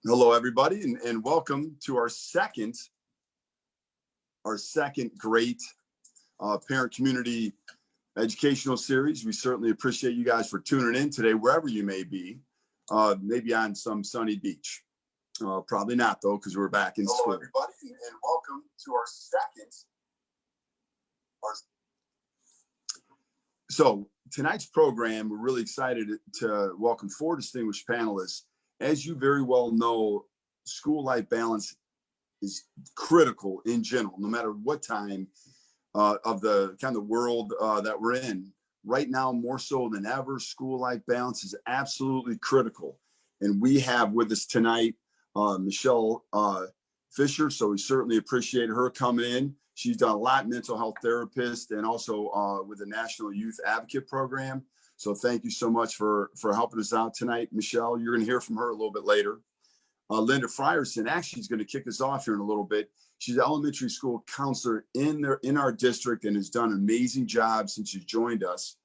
Hello, everybody, and welcome to our second great parent community educational series. We certainly appreciate you guys for tuning in today, wherever you may be, maybe on some sunny beach. Probably not, though, because we're back in school. Hello, everybody, and welcome to our second. So tonight's program, we're really excited to welcome four distinguished panelists. As you very well know, school-life balance is critical in general, no matter what time of the kind of world that we're in. Right now, more so than ever, school-life balance is absolutely critical. And we have with us tonight Michelle Fisher, so we certainly appreciate her coming in. She's done a lot, mental health therapist, and also with the National Youth Advocate Program. So thank you so much for helping us out tonight, Michelle. You're going to hear from her a little bit later. Linda Fryerson actually is going to kick us off here in a little bit. She's an elementary school counselor in our district and has done an amazing job since she joined us.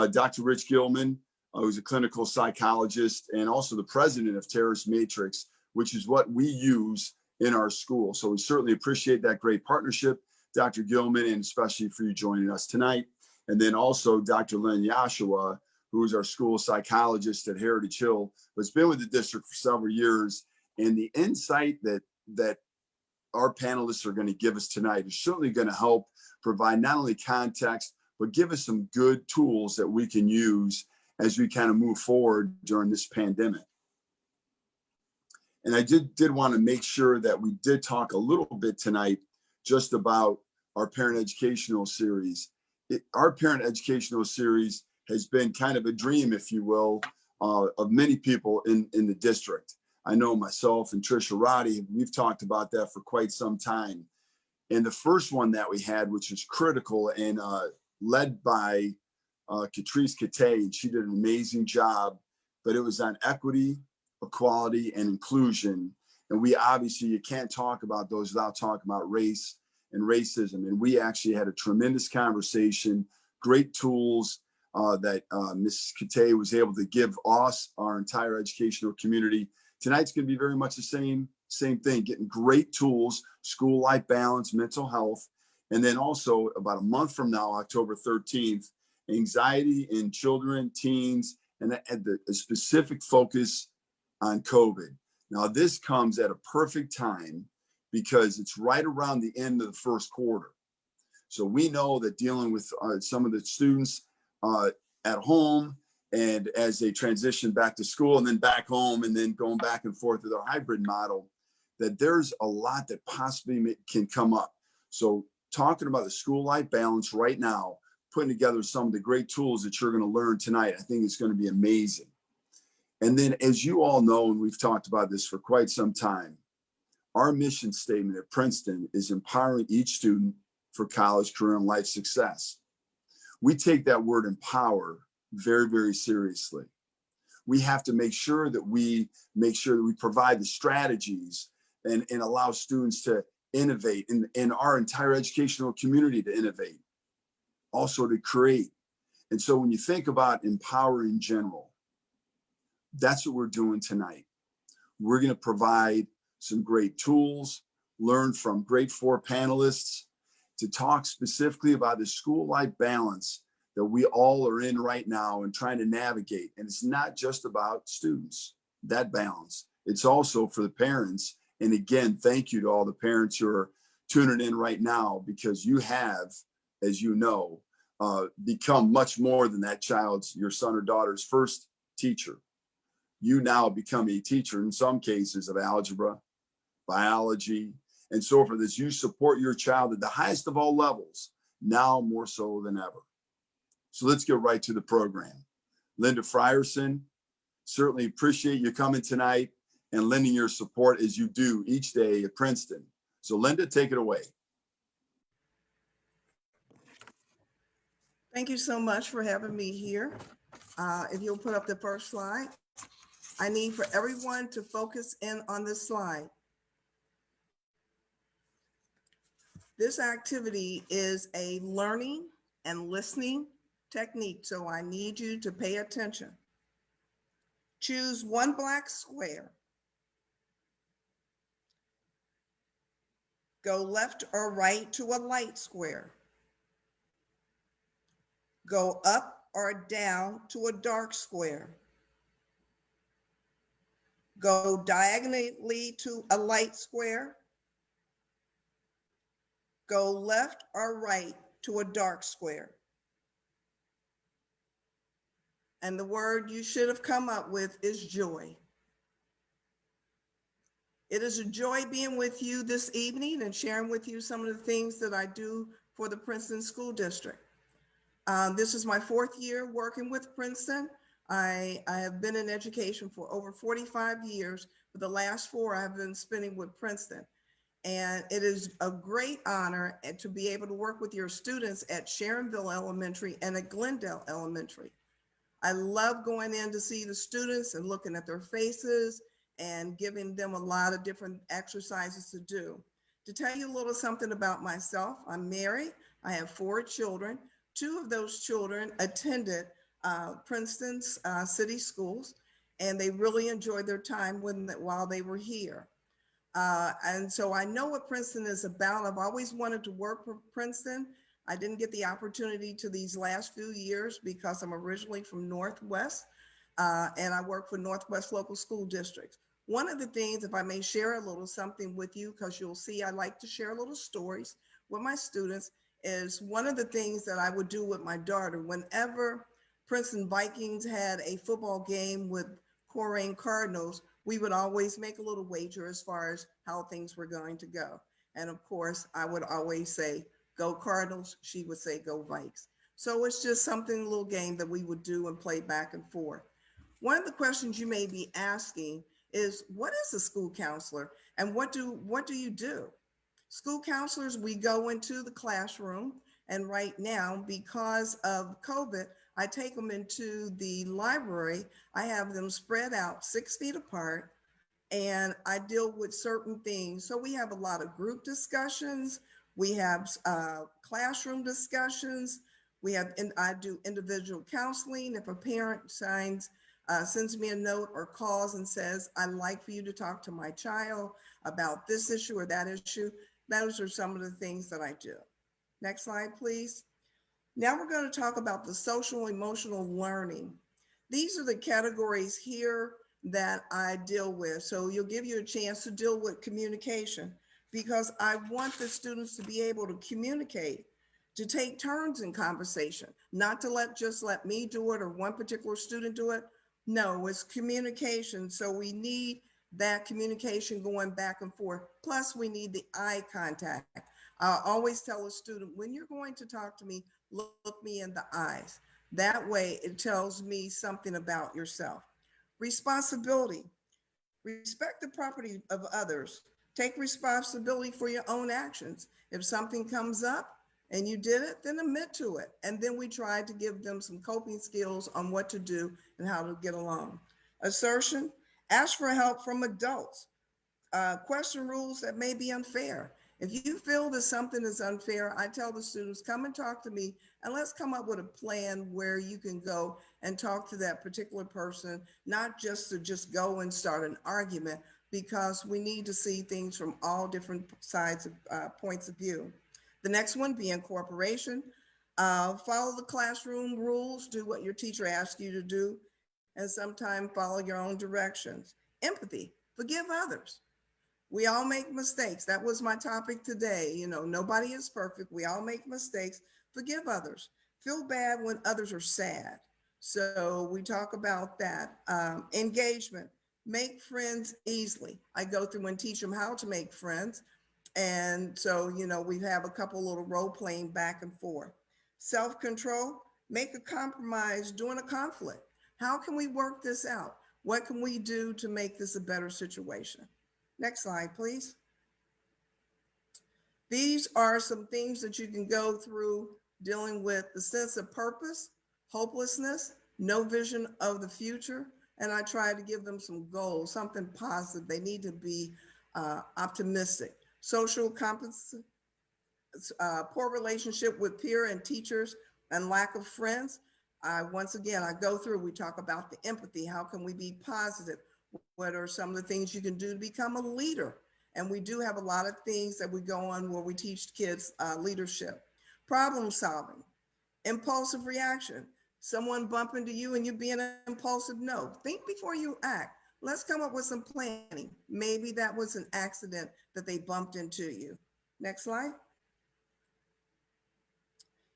Dr. Rich Gilman, who's a clinical psychologist and also the president of Terrace Matrix, which is what we use in our school. So we certainly appreciate that great partnership, Dr. Gilman, and especially for you joining us tonight. And then also Dr. Lynn Joshua, who is our school psychologist at Heritage Hill, who's been with the district for several years. And the insight that our panelists are going to give us tonight is certainly going to help provide not only context, but give us some good tools that we can use as we kind of move forward during this pandemic. And I did want to make sure that we did talk a little bit tonight just about our parent educational series. Our parent educational series has been kind of a dream, if you will, of many people in the district. I know myself and Trisha Roddy, we've talked about that for quite some time. And the first one that we had, which was critical and led by Catrice Kate, and she did an amazing job, but it was on equity, equality, and inclusion. And we obviously, you can't talk about those without talking about race and racism. And we actually had a tremendous conversation, great tools that Ms. Kate was able to give us, our entire educational community. Tonight's going to be very much the same thing, getting great tools, school life balance, mental health. And then also about a month from now, October 13th, anxiety in children, teens, and a specific focus on COVID. Now, this comes at a perfect time because it's right around the end of the first quarter. So we know that dealing with some of the students at home and as they transition back to school and then back home and then going back and forth with our hybrid model, that there's a lot that possibly can come up. So talking about the school life balance right now, putting together some of the great tools that you're going to learn tonight, I think it's going to be amazing. And then, as you all know, and we've talked about this for quite some time, our mission statement at Princeton is empowering each student for college, career, and life success. We take that word empower very, very seriously. We have to make sure that we provide the strategies and allow students to innovate, and our entire educational community to innovate, also to create. And so when you think about empower in general, that's what we're doing tonight. We're going to provide some great tools, learn from great four panelists to talk specifically about the school life balance that we all are in right now and trying to navigate. And it's not just about students, that balance. It's also for the parents. And again, thank you to all the parents who are tuning in right now, because you have, as you know, become much more than that your son or daughter's first teacher. You now become a teacher in some cases of algebra, biology, and so forth, as you support your child at the highest of all levels, now more so than ever. So let's get right to the program. Linda Fryerson, certainly appreciate you coming tonight and lending your support as you do each day at Princeton. So Linda, take it away. Thank you so much for having me here. If you'll put up the first slide, I need for everyone to focus in on this slide. This activity is a learning and listening technique, so I need you to pay attention. Choose one black square Go left or right to a light square. Go up or down to a dark square. Go diagonally to a light square. Go left or right to a dark square. And the word you should have come up with is joy. It is a joy being with you this evening and sharing with you some of the things that I do for the Princeton School District. This is my 4th year working with Princeton. I have been in education for over 45 years. For the last 4, I've been spending with Princeton. And it is a great honor to be able to work with your students at Sharonville Elementary and at Glendale Elementary. I love going in to see the students and looking at their faces and giving them a lot of different exercises to do. To tell you a little something about myself, I'm married. I have 4 children. 2 of those children attended Princeton's city schools, and they really enjoyed their time while they were here. And so I know what Princeton is about. I've always wanted to work for Princeton. I didn't get the opportunity to these last few years because I'm originally from Northwest, and I work for Northwest local school districts. One of the things, if I may share a little something with you, because you'll see I like to share little stories with my students, is one of the things that I would do with my daughter. Whenever Princeton Vikings had a football game with Corrine Cardinals, we would always make a little wager as far as how things were going to go. And of course, I would always say, go Cardinals. She would say, go Vikes. So it's just something, a little game that we would do and play back and forth. One of the questions you may be asking is, what is a school counselor and what do you do? School counselors, we go into the classroom, and right now, because of COVID, I take them into the library. I have them spread out 6 feet apart, and I deal with certain things. So we have a lot of group discussions. We have classroom discussions. I do individual counseling. If a parent sends me a note or calls and says, I'd like for you to talk to my child about this issue or that issue, those are some of the things that I do. Next slide, please. Now we're going to talk about the social emotional learning. These are the categories here that I deal with. So you'll give you a chance to deal with communication, because I want the students to be able to communicate, to take turns in conversation, not to just let me do it or one particular student do it. No, it's communication. So we need that communication going back and forth. Plus we need the eye contact. I always tell a student, when you're going to talk to me, look me in the eyes. That way it tells me something about yourself. Responsibility. Respect the property of others. Take responsibility for your own actions. If something comes up and you did it, then admit to it. And then we try to give them some coping skills on what to do and how to get along. Assertion. Ask for help from adults. Question rules that may be unfair. If you feel that something is unfair, I tell the students, come and talk to me, and let's come up with a plan where you can go and talk to that particular person, not just to go and start an argument, because we need to see things from all different sides of points of view. The next one being cooperation. Follow the classroom rules, do what your teacher asks you to do, and sometimes follow your own directions. Empathy, forgive others. We all make mistakes. That was my topic today. You know, nobody is perfect. We all make mistakes. Forgive others. Feel bad when others are sad. So we talk about that. Engagement. Make friends easily. I go through and teach them how to make friends. And so, you know, we have a couple little role playing back and forth. Self-control. Make a compromise during a conflict. How can we work this out? What can we do to make this a better situation? Next slide, please. These are some things that you can go through dealing with the sense of purpose, hopelessness, no vision of the future. And I try to give them some goals, something positive. They need to be optimistic. Social competence, poor relationship with peer and teachers, and lack of friends. Once again, I go through, we talk about the empathy. How can we be positive? What are some of the things you can do to become a leader? And we do have a lot of things that we go on where we teach kids leadership, problem solving, impulsive reaction. Someone bump into you and you being an impulsive, no. Think before you act. Let's come up with some planning. Maybe that was an accident that they bumped into you. Next slide.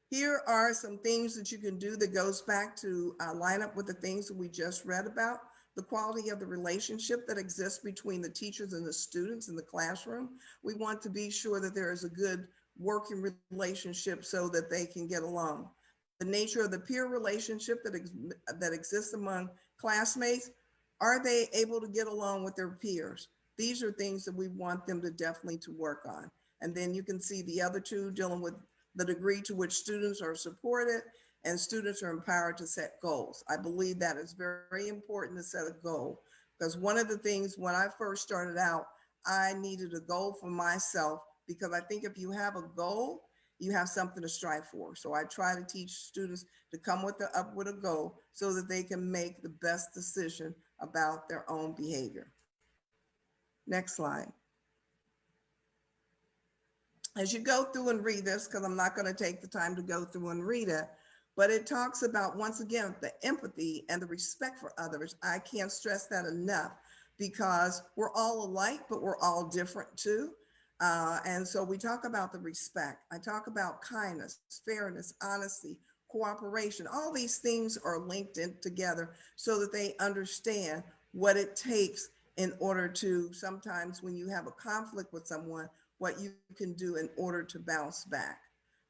Here are some things that you can do that goes back to line up with the things that we just read about. The quality of the relationship that exists between the teachers and the students in the classroom. We want to be sure that there is a good working relationship so that they can get along. The nature of the peer relationship that exists among classmates. Are they able to get along with their peers? These are things that we want them to definitely to work on. And then you can see the other two dealing with the degree to which students are supported and students are empowered to set goals. I believe that is very important to set a goal, because one of the things when I first started out, I needed a goal for myself, because I think if you have a goal, you have something to strive for. So I try to teach students to come up with a goal so that they can make the best decision about their own behavior. Next slide. As you go through and read this, because I'm not going to take the time to go through and read it, but it talks about, once again, the empathy and the respect for others. I can't stress that enough, because we're all alike, but we're all different too. And so we talk about the respect. I talk about kindness, fairness, honesty, cooperation. All these things are linked in together so that they understand what it takes in order to, sometimes when you have a conflict with someone, what you can do in order to bounce back.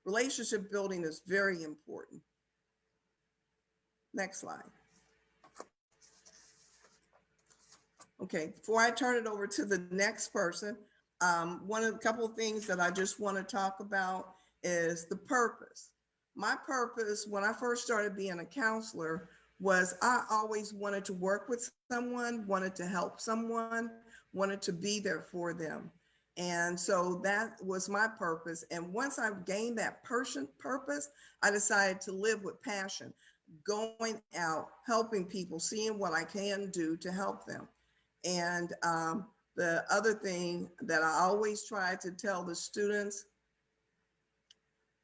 Relationship building is very important. Next slide. Okay, before I turn it over to the next person, one of the couple of things that I just want to talk about is the purpose. My purpose when I first started being a counselor was I always wanted to work with someone, wanted to help someone, wanted to be there for them. And so that was my purpose. And once I gained that purpose, I decided to live with passion, going out, helping people, seeing what I can do to help them. And the other thing that I always try to tell the students,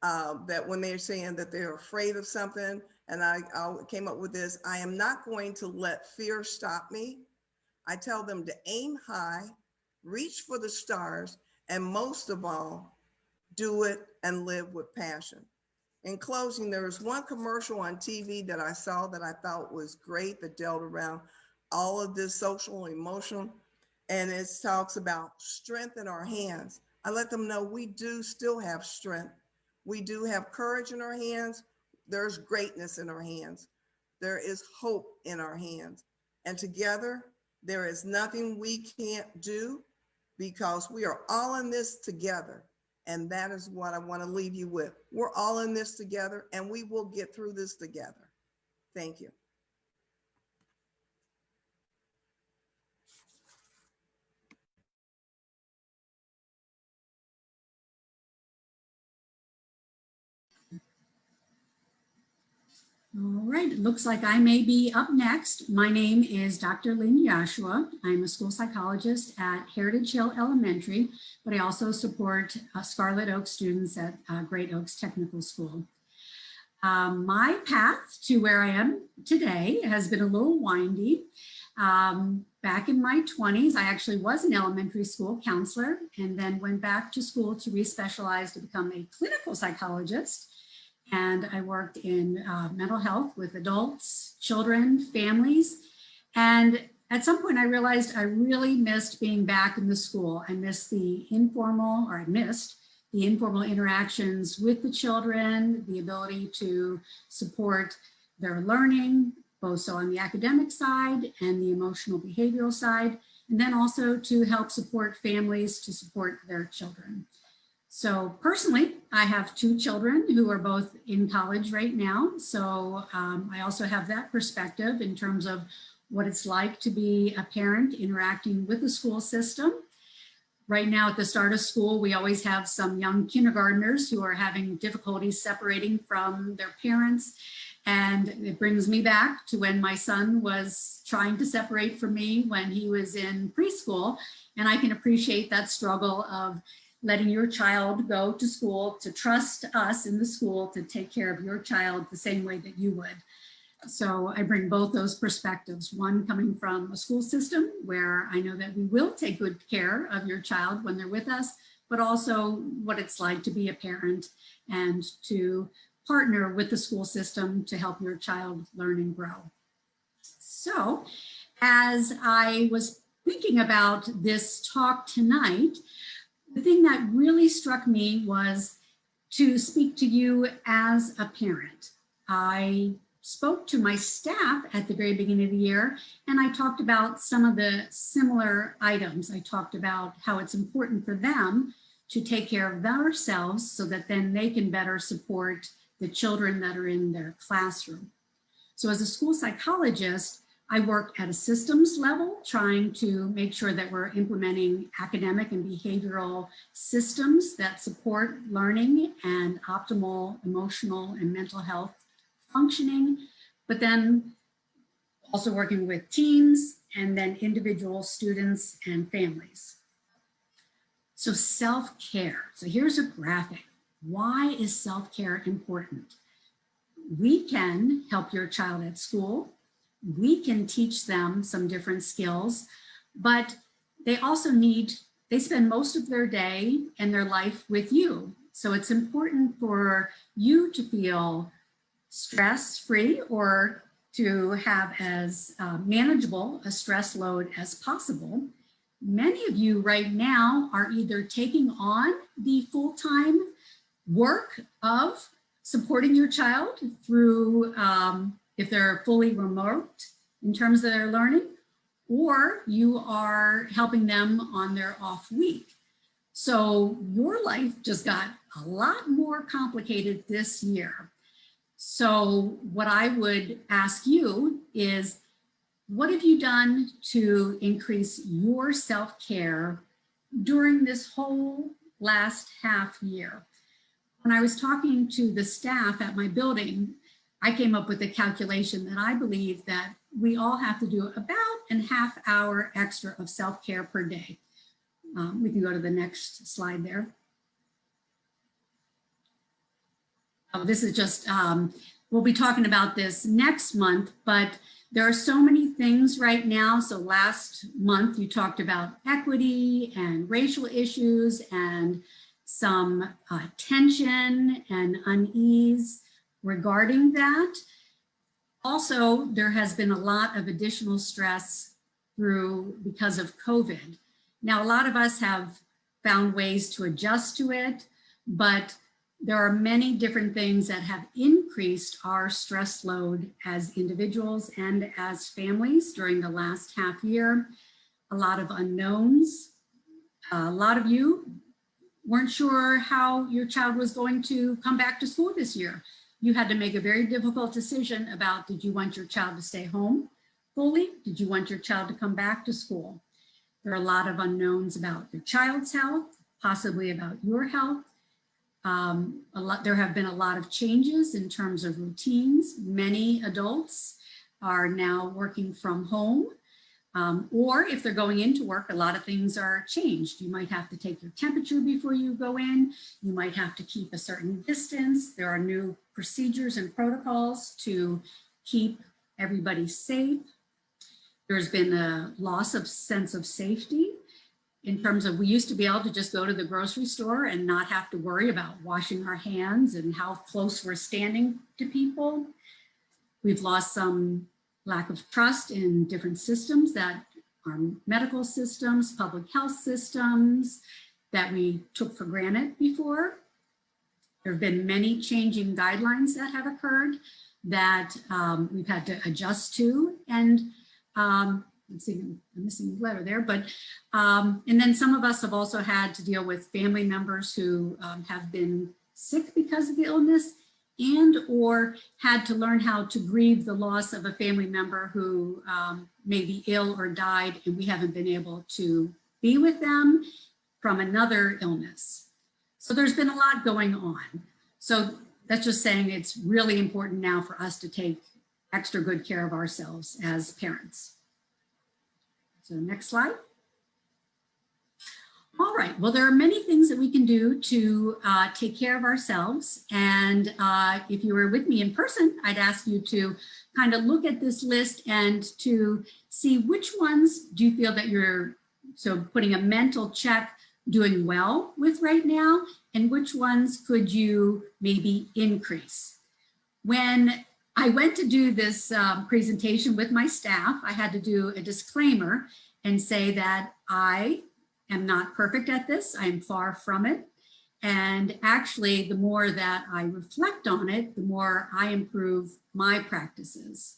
that when they're saying that they're afraid of something, and I came up with this, I am not going to let fear stop me. I tell them to aim high, reach for the stars, and most of all, do it and live with passion. In closing, there was one commercial on TV that I saw that I thought was great, that dealt around all of this social and emotional, and it talks about strength in our hands. I let them know we do still have strength. We do have courage in our hands. There's greatness in our hands. There is hope in our hands. And together, there is nothing we can't do, because we are all in this together. And that is what I want to leave you with. We're all in this together, and we will get through this together. Thank you. All right, it looks like I may be up next. My name is Dr. Lynn Joshua. I'm a school psychologist at Heritage Hill Elementary, but I also support Scarlet Oak students at Great Oaks Technical School. My path to where I am today has been a little windy. Back in my 20s, I actually was an elementary school counselor and then went back to school to re-specialize to become a clinical psychologist. And I worked in mental health with adults, children, families. And at some point I realized I really missed being back in the school. I missed the informal interactions with the children, the ability to support their learning, both so on the academic side and the emotional behavioral side, and then also to help support families to support their children. So personally, I have 2 children who are both in college right now. So I also have that perspective in terms of what it's like to be a parent interacting with the school system. Right now at the start of school, we always have some young kindergartners who are having difficulties separating from their parents. And it brings me back to when my son was trying to separate from me when he was in preschool. And I can appreciate that struggle of letting your child go to school, to trust us in the school to take care of your child the same way that you would. So I bring both those perspectives, one coming from a school system where I know that we will take good care of your child when they're with us, but also what it's like to be a parent and to partner with the school system to help your child learn and grow. So as I was thinking about this talk tonight, the thing that really struck me was to speak to you as a parent. I spoke to my staff at the very beginning of the year, and I talked about some of the similar items. I talked about how it's important for them to take care of themselves so that then they can better support the children that are in their classroom. So as a school psychologist, I work at a systems level, trying to make sure that we're implementing academic and behavioral systems that support learning and optimal emotional and mental health functioning, but then also working with teams and then individual students and families. So self-care. So here's a graphic. Why is self-care important? We can help your child at school. We can teach them some different skills, but they also they spend most of their day and their life with you. So it's important for you to feel stress-free or to have as manageable a stress load as possible. Many of you right now are either taking on the full-time work of supporting your child through, if they're fully remote in terms of their learning, or you are helping them on their off week. So your life just got a lot more complicated this year. So what I would ask you is, what have you done to increase your self-care during this whole last half year? When I was talking to the staff at my building, I came up with a calculation that I believe that we all have to do about a half hour extra of self-care per day. We can go to the next slide there. This is just, we'll be talking about this next month, but there are so many things right now. So last month you talked about equity and racial issues and some tension and unease regarding that. Also, there has been a lot of additional stress because of COVID. Now, a lot of us have found ways to adjust to it, but there are many different things that have increased our stress load as individuals and as families during the last half year. A lot of unknowns. A lot of you weren't sure how your child was going to come back to school this year. You had to make a very difficult decision about, did you want your child to stay home fully? Did you want your child to come back to school? There are a lot of unknowns about your child's health, possibly about your health. There have been a lot of changes in terms of routines. Many adults are now working from home, or if they're going into work, a lot of things are changed. You might have to take your temperature before you go in. You might have to keep a certain distance. There are new procedures and protocols to keep everybody safe. There's been a loss of sense of safety. In terms of, we used to be able to just go to the grocery store and not have to worry about washing our hands and how close we're standing to people. We've lost some lack of trust in different systems that are medical systems, public health systems that we took for granted before. There have been many changing guidelines that have occurred that we've had to adjust to. And let's see, I'm missing a letter there, but, and then some of us have also had to deal with family members who have been sick because of the illness and or had to learn how to grieve the loss of a family member who may be ill or died, and we haven't been able to be with them from another illness. So there's been a lot going on. So that's just saying it's really important now for us to take extra good care of ourselves as parents. So next slide. All right, well, there are many things that we can do to take care of ourselves. And if you were with me in person, I'd ask you to kind of look at this list and to see which ones do you feel that you're, so putting a mental check, doing well with right now, and which ones could you maybe increase. When I went to do this presentation with my staff, I had to do a disclaimer and say that I am not perfect at this. I am far from it. And actually, the more that I reflect on it, the more I improve my practices.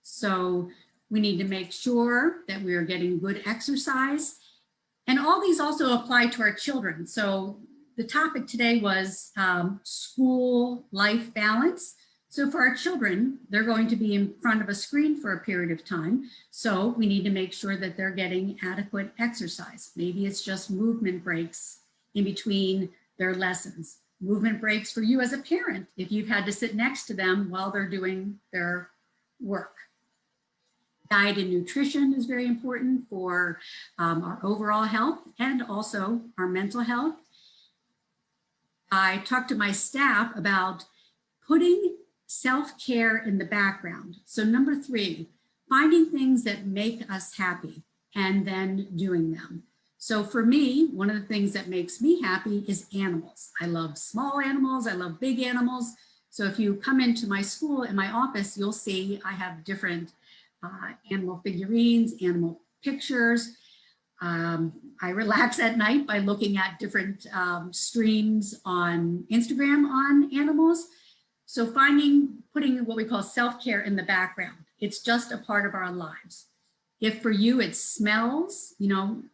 So we need to make sure that we are getting good exercise. And all these also apply to our children. So the topic today was school life balance. So for our children, they're going to be in front of a screen for a period of time. So we need to make sure that they're getting adequate exercise. Maybe it's just movement breaks in between their lessons. Movement breaks for you as a parent if you've had to sit next to them while they're doing their work. Diet and nutrition is very important for our overall health and also our mental health. I talked to my staff about putting self-care in the background. So number 3, finding things that make us happy and then doing them. So for me, one of the things that makes me happy is animals. I love small animals, I love big animals. So if you come into my school, in my office, you'll see I have different animal figurines, animal pictures. I relax at night by looking at different streams on Instagram on animals. So putting what we call self-care in the background, it's just a part of our lives. If for you it smells,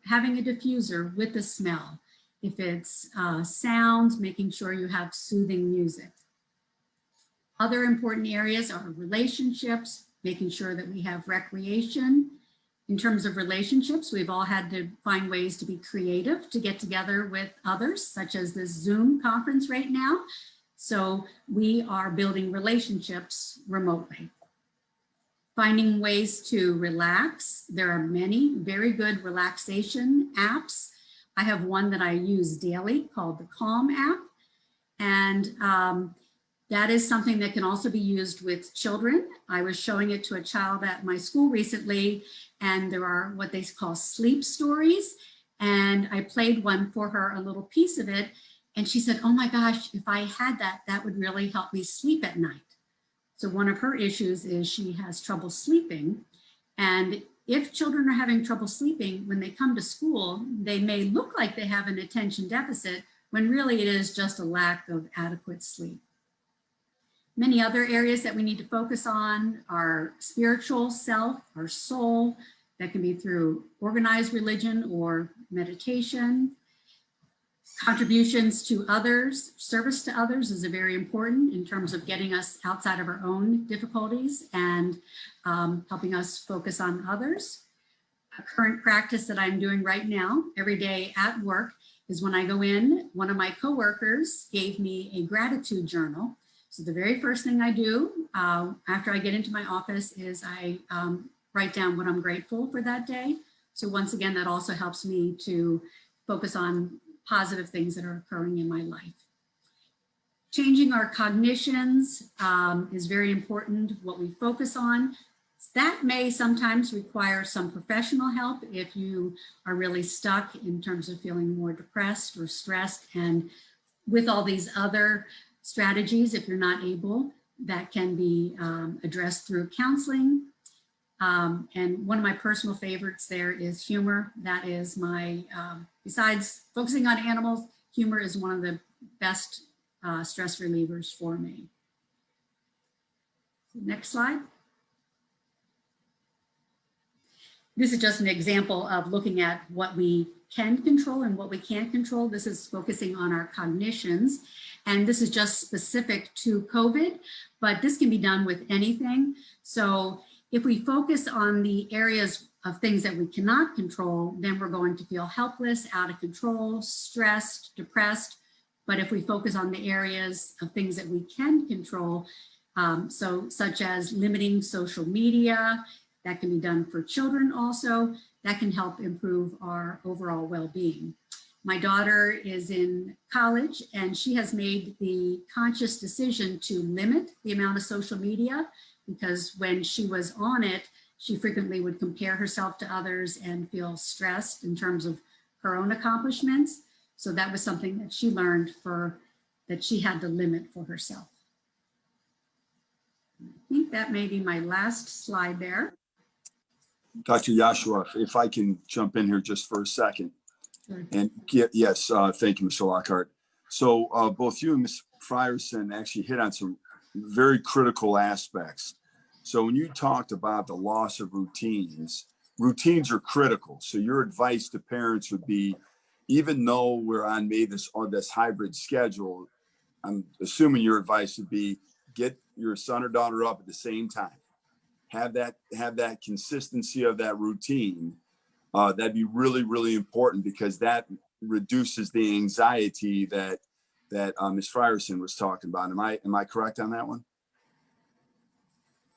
having a diffuser with the smell. If it's sounds, making sure you have soothing music. Other important areas are relationships, making sure that we have recreation. In terms of relationships, we've all had to find ways to be creative to get together with others, such as this Zoom conference right now. So we are building relationships remotely. Finding ways to relax. There are many very good relaxation apps. I have one that I use daily called the Calm app. And that is something that can also be used with children. I was showing it to a child at my school recently, and there are what they call sleep stories. And I played one for her, a little piece of it. And she said, oh my gosh, if I had that, that would really help me sleep at night. So one of her issues is she has trouble sleeping. And if children are having trouble sleeping, when they come to school, they may look like they have an attention deficit when really it is just a lack of adequate sleep. Many other areas that we need to focus on are spiritual self, our soul. That can be through organized religion or meditation. Contributions to others, service to others is very important in terms of getting us outside of our own difficulties and helping us focus on others. A current practice that I'm doing right now, every day at work, is when I go in, one of my coworkers gave me a gratitude journal. So the very first thing I do after I get into my office is I write down what I'm grateful for that day. So once again, that also helps me to focus on positive things that are occurring in my life. Changing our cognitions is very important, what we focus on. That may sometimes require some professional help if you are really stuck in terms of feeling more depressed or stressed. And with all these other strategies, if you're not able, that can be addressed through counseling. And one of my personal favorites there is humor. That is my, besides focusing on animals, humor is one of the best stress relievers for me. Next slide. This is just an example of looking at what we can control and what we can't control. This is focusing on our cognitions. And this is just specific to COVID, but this can be done with anything. So if we focus on the areas of things that we cannot control, then we're going to feel helpless, out of control, stressed, depressed. But if we focus on the areas of things that we can control, such as limiting social media, that can be done for children also, that can help improve our overall well-being. My daughter is in college and she has made the conscious decision to limit the amount of social media because when she was on it, she frequently would compare herself to others and feel stressed in terms of her own accomplishments. So that was something that she learned that she had to limit for herself. I think that may be my last slide there. Dr. Joshua, if I can jump in here just for a second. Sure. And yes, thank you, Mr. Lockhart. So both you and Ms. Fryerson actually hit on some very critical aspects. So when you talked about the loss of routines, routines are critical. So your advice to parents would be, even though we're on this hybrid schedule, I'm assuming your advice would be get your son or daughter up at the same time. Have that consistency of that routine. That'd be really, really important because that reduces the anxiety that Ms. Fryerson was talking about. Am I correct on that one?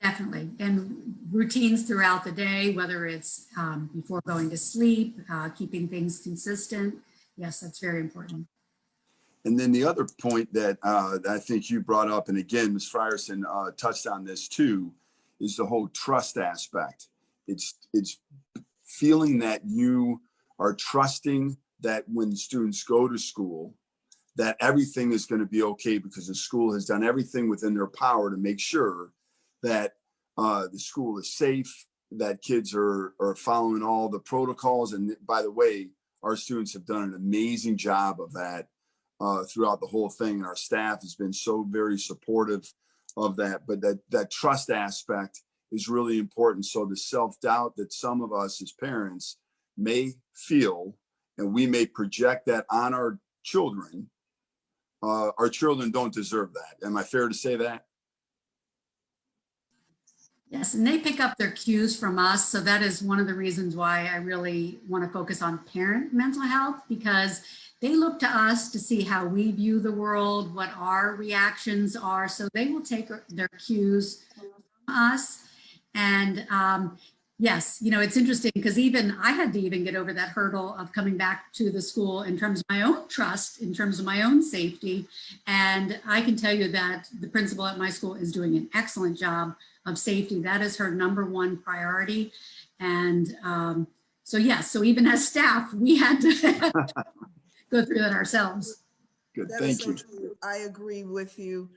Definitely. And routines throughout the day, whether it's before going to sleep, keeping things consistent. Yes, that's very important. And then the other point that I think you brought up, and again, Ms. Fryerson touched on this too, is the whole trust aspect. It's feeling that you are trusting that when students go to school, that everything is going to be okay because the school has done everything within their power to make sure that the school is safe, that kids are following all the protocols. And by the way, our students have done an amazing job of that throughout the whole thing. And our staff has been so very supportive of that. But that trust aspect is really important. So the self-doubt that some of us as parents may feel, and we may project that on our children don't deserve that. Am I fair to say that? Yes, and they pick up their cues from us. So that is one of the reasons why I really want to focus on parent mental health, because they look to us to see how we view the world, what our reactions are. So they will take their cues from us. And yes, it's interesting because I had to get over that hurdle of coming back to the school in terms of my own trust, in terms of my own safety. And I can tell you that the principal at my school is doing an excellent job of safety. That is her number one priority. And so yes, so even as staff, we had to go through that ourselves. Good, That thank is you. so true. I agree with you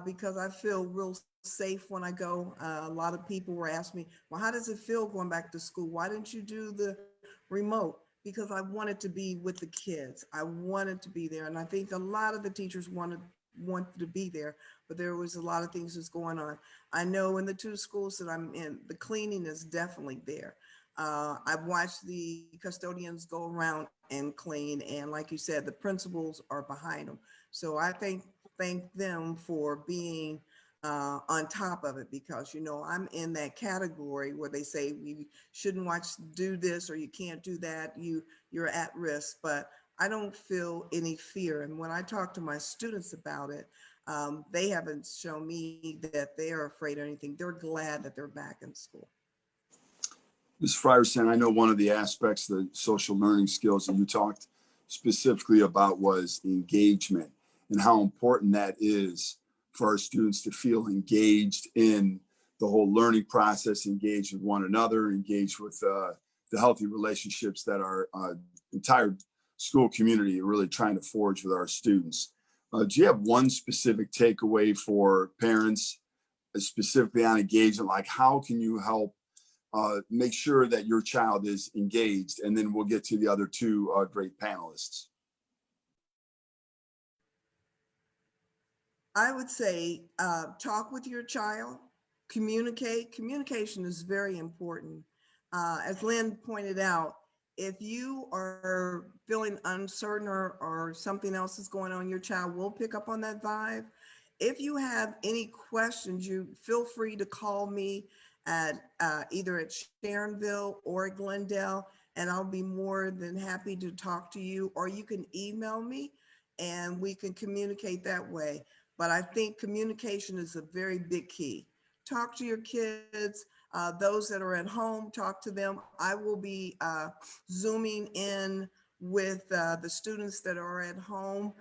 because I feel real safe when I go. A lot of people were asking me, well, how does it feel going back to school? Why didn't you do the remote? Because I wanted to be with the kids. I wanted to be there. And I think a lot of the teachers wanted to be there, but there was a lot of things that's going on. I know in the two schools that I'm in, the cleaning is definitely there. I've watched the custodians go around and clean. And like you said, the principals are behind them. So I thank them for being on top of it, because I'm in that category where they say we shouldn't do this or you can't do that, you're at risk. But I don't feel any fear. And when I talk to my students about it, they haven't shown me that they are afraid of anything. They're glad that they're back in school. Ms. Fryerson, I know one of the aspects of the social learning skills that you talked specifically about was engagement, and how important that is for our students to feel engaged in the whole learning process, engaged with one another, engaged with the healthy relationships that our entire school community are really trying to forge with our students. Do you have one specific takeaway for parents, specifically on engagement? Like, how can you help make sure that your child is engaged? And then we'll get to the other two great panelists. I would say talk with your child, communicate. Communication is very important. As Lynn pointed out, if you are feeling uncertain or something else is going on, your child will pick up on that vibe. If you have any questions, you feel free to call me at either at Sharonville or at Glendale, and I'll be more than happy to talk to you, or you can email me and we can communicate that way. But I think communication is a very big key. Talk to your kids, those that are at home, talk to them. I will be Zooming in with the students that are at home.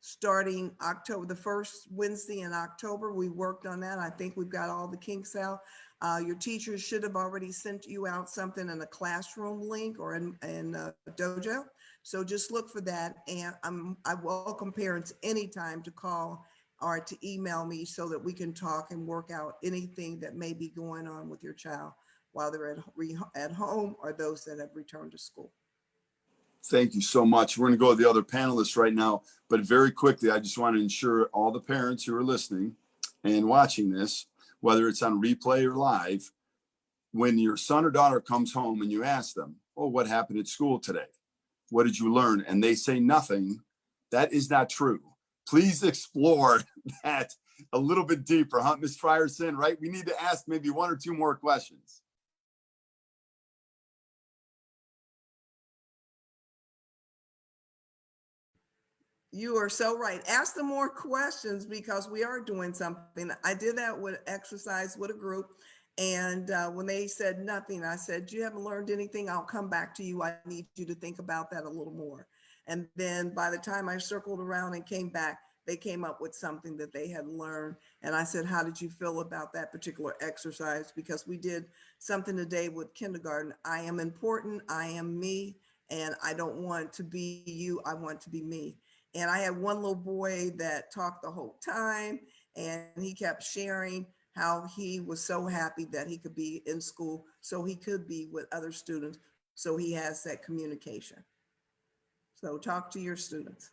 Starting October, the first Wednesday in October, we worked on that. I think we've got all the kinks out. Your teachers should have already sent you out something in a classroom link or in Dojo. So just look for that. And I welcome parents anytime to call or to email me so that we can talk and work out anything that may be going on with your child while they're at home or those that have returned to school. Thank you so much. We're going to go to the other panelists right now, but very quickly, I just want to ensure all the parents who are listening and watching this, whether it's on replay or live, when your son or daughter comes home and you ask them, oh, what happened at school today? What did you learn? And they say nothing. That is not true. Please explore that a little bit deeper, huh, Ms. Fryerson, right? We need to ask maybe one or two more questions. You are so right. Ask them more questions because we are doing something. I did that with exercise with a group. And when they said nothing, I said, you haven't learned anything. I'll come back to you. I need you to think about that a little more. And then by the time I circled around and came back, they came up with something that they had learned. And I said, how did you feel about that particular exercise? Because we did something today with kindergarten. I am important. I am me. And I don't want to be you. I want to be me. And I had one little boy that talked the whole time, and he kept sharing how he was so happy that he could be in school, so he could be with other students, so he has that communication. So talk to your students.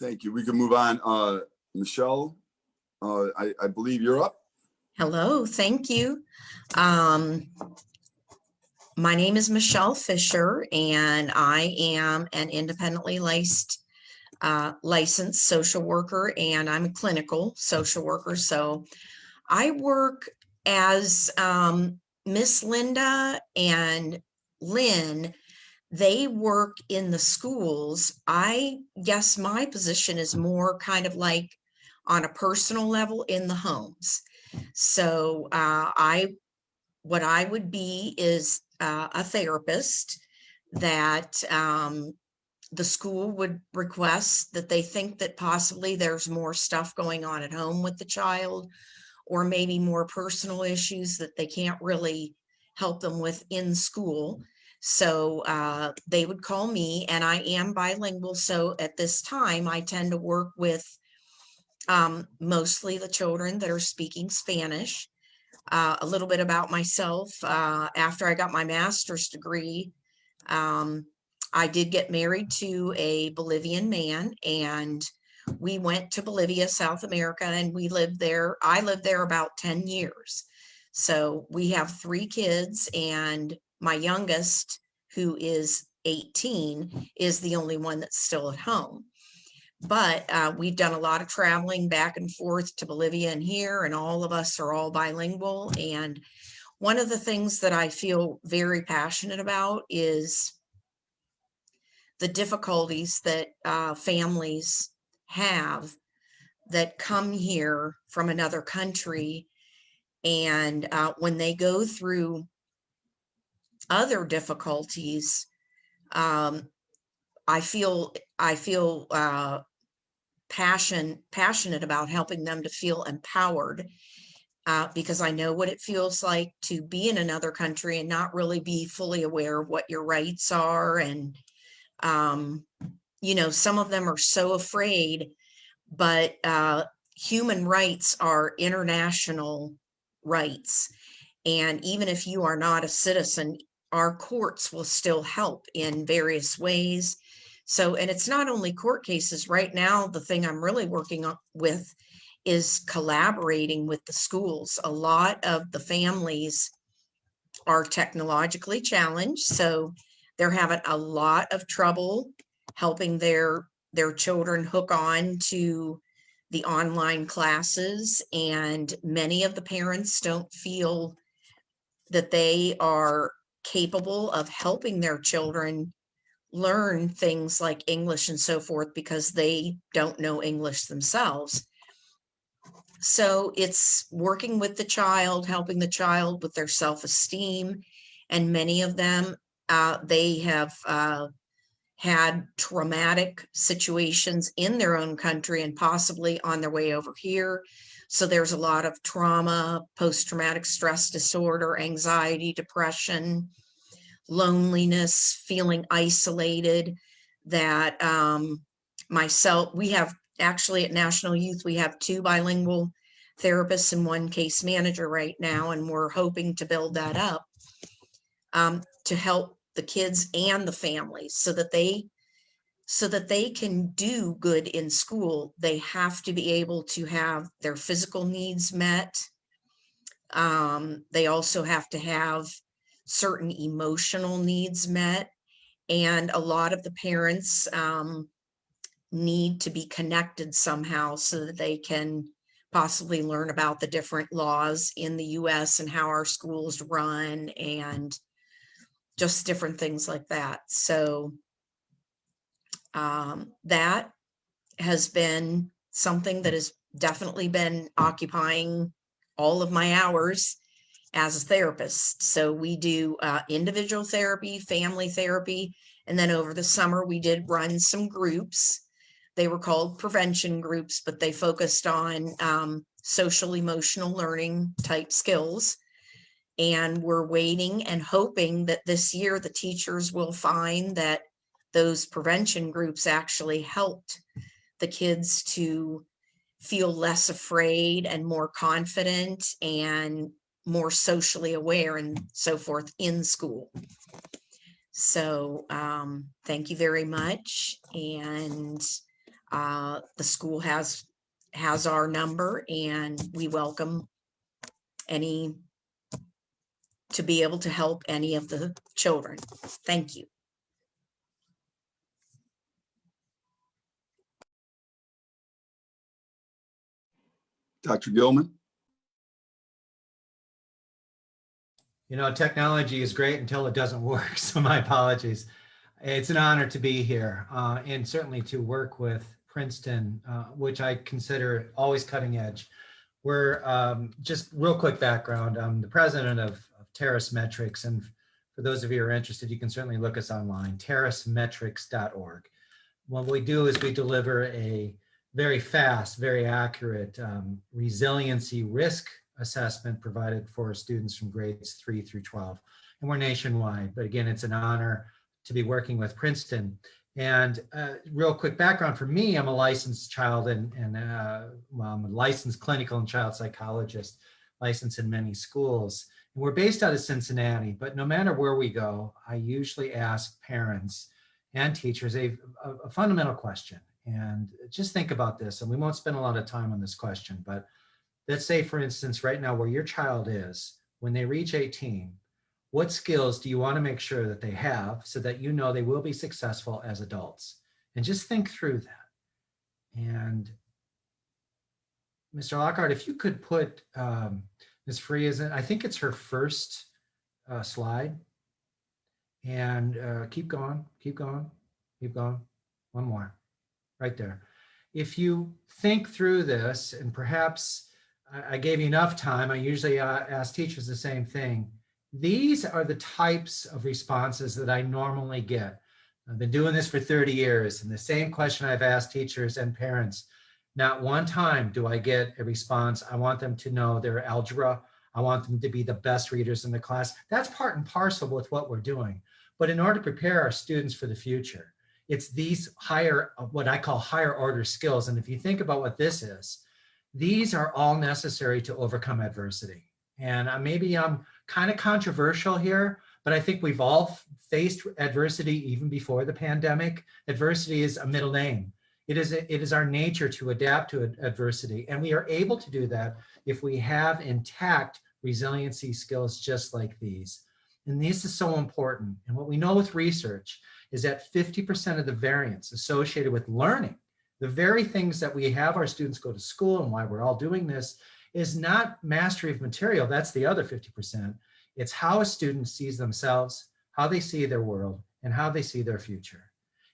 Thank you. We can move on. Michelle, I believe you're up. Hello, thank you. My name is Michelle Fisher, and I am an independently licensed social worker, and I'm a clinical social worker. So I work as Miss Linda and Lynn. They work in the schools. I guess my position is more kind of like on a personal level in the homes. So what I would be is a therapist that the school would request that they think that possibly there's more stuff going on at home with the child, or maybe more personal issues that they can't really help them with in school. So they would call me, and I am bilingual. So at this time, I tend to work with mostly the children that are speaking Spanish. A little bit about myself. After I got my master's degree, I did get married to a Bolivian man, and we went to Bolivia, South America, and we lived there. I lived there about 10 years. So we have 3 kids, and my youngest, who is 18, is the only one that's still at home. But we've done a lot of traveling back and forth to Bolivia and here, and all of us are all bilingual. And one of the things that I feel very passionate about is the difficulties that families have that come here from another country. And when they go through other difficulties, I feel passionate about helping them to feel empowered, because I know what it feels like to be in another country and not really be fully aware of what your rights are. And you know, some of them are so afraid, but human rights are international rights. And even if you are not a citizen, our courts will still help in various ways. So, and it's not only court cases. Right now, the thing I'm really working on with is collaborating with the schools. A lot of the families are technologically challenged, so they're having a lot of trouble helping their children hook on to the online classes. And many of the parents don't feel that they are capable of helping their children learn things like English and so forth because they don't know English themselves. So it's working with the child, helping the child with their self-esteem. And many of them, they have had traumatic situations in their own country and possibly on their way over here. So there's a lot of trauma, post-traumatic stress disorder, anxiety, depression, loneliness, feeling isolated, that we have actually at National Youth, we have 2 bilingual therapists and 1 case manager right now, and we're hoping to build that up to help the kids and the families so that they can do good in school. They have to be able to have their physical needs met. They also have to have certain emotional needs met. And a lot of the parents need to be connected somehow so that they can possibly learn about the different laws in the US and how our schools run and just different things like that. So that has been something that has definitely been occupying all of my hours as a therapist. So we do individual therapy, family therapy, and then over the summer we did run some groups. They were called prevention groups, but they focused on social emotional learning type skills. And we're waiting and hoping that this year the teachers will find that those prevention groups actually helped the kids to feel less afraid and more confident and more socially aware and so forth in school. So thank you very much. And the school has our number, and we welcome to be able to help any of the children. Thank you. Dr. Gilman? You know, technology is great until it doesn't work, so my apologies. It's an honor to be here and certainly to work with Princeton, which I consider always cutting edge. We're just real quick background. I'm the president of Terrace Metrics, and for those of you who are interested, you can certainly look us online, terracemetrics.org. What we do is we deliver a very fast, very accurate resiliency risk assessment provided for students from grades 3 through 12. And we're nationwide, but again, it's an honor to be working with Princeton. And real quick background for me, I'm a licensed child well, I'm a licensed clinical and child psychologist, licensed in many schools. And we're based out of Cincinnati, but no matter where we go, I usually ask parents and teachers a fundamental question. And just think about this, and we won't spend a lot of time on this question, but let's say, for instance, right now where your child is, when they reach 18, what skills do you want to make sure that they have so that you know they will be successful as adults? And just think through that. And Mr. Lockhart, if you could put Ms. Fryerson, I think it's her first slide. And keep going, keep going, keep going. One more, right there. If you think through this, and perhaps I gave you enough time, I usually ask teachers the same thing. These are the types of responses that I normally get. I've been doing this for 30 years, and the same question I've asked teachers and parents. Not one time do I get a response. I want them to know their algebra. I want them to be the best readers in the class. That's part and parcel with what we're doing. But in order to prepare our students for the future, it's these higher, what I call higher order skills. And if you think about what this is, these are all necessary to overcome adversity. And maybe I'm kind of controversial here, but I think we've all faced adversity even before the pandemic. Adversity is a middle name. It is our nature to adapt to adversity. And we are able to do that if we have intact resiliency skills just like these. And this is so important. And what we know with research is that 50% of the variance associated with learning, the very things that we have our students go to school and why we're all doing this, is not mastery of material. That's the other 50%. It's how a student sees themselves, how they see their world, and how they see their future.